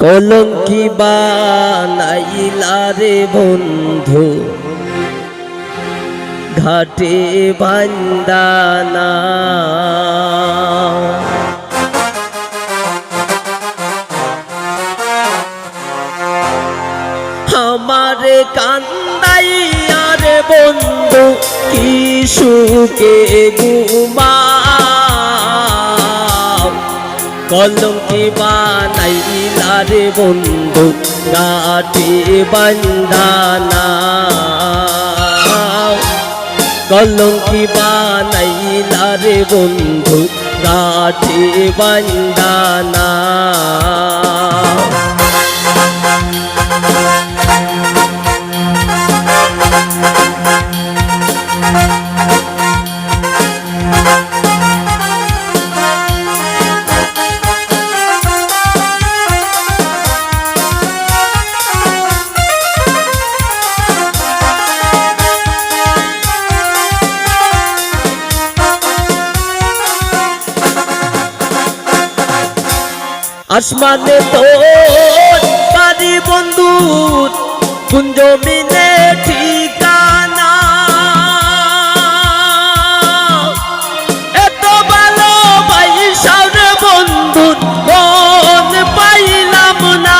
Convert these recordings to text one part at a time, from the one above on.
কলঙ্কি বানাইলা রে বন্ধু ঘাটে বান্দানা আমারে কান্দাইয়া রে বন্ধু কি সুখে ঘুমাও কলঙ্কি বানাইলা রে বন্ধু ঘাটে বান্দানা কলঙ্কি বানাইলা রে বন্ধু ঘাটে বান্দানা আসমানে তোর বাড়ি বন্ধু কুঞ্জ মিলে ঠিকানা এত ভালো পয়সার বন্ধু মন পাইলাম না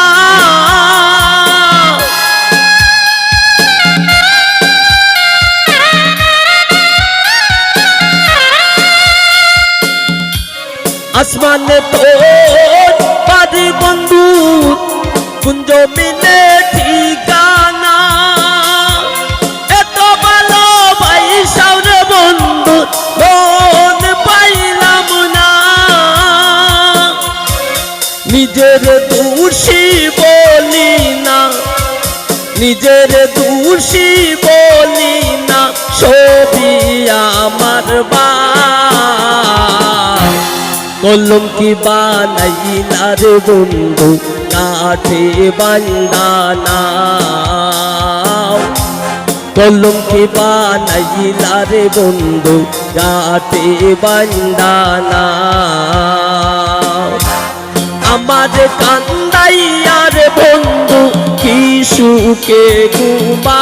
আসমানে তোর বাড়ি বন্ধু কুঞ্জ মিলে ঠিকানা এত ভালো পয়সার বন্ধু মন পাইলাম না নিজের দোষী বলি না নিজের দোষী বলি না সবই আমার বা কলঙ্কি বানাইলা রে বন্ধু কাঠে বান্দানা কলঙ্কি বানাইলা রে বন্ধু কাঠে বান্দানা আমার কান্দাইয়া রে বন্ধু কি সুখে ঘুমা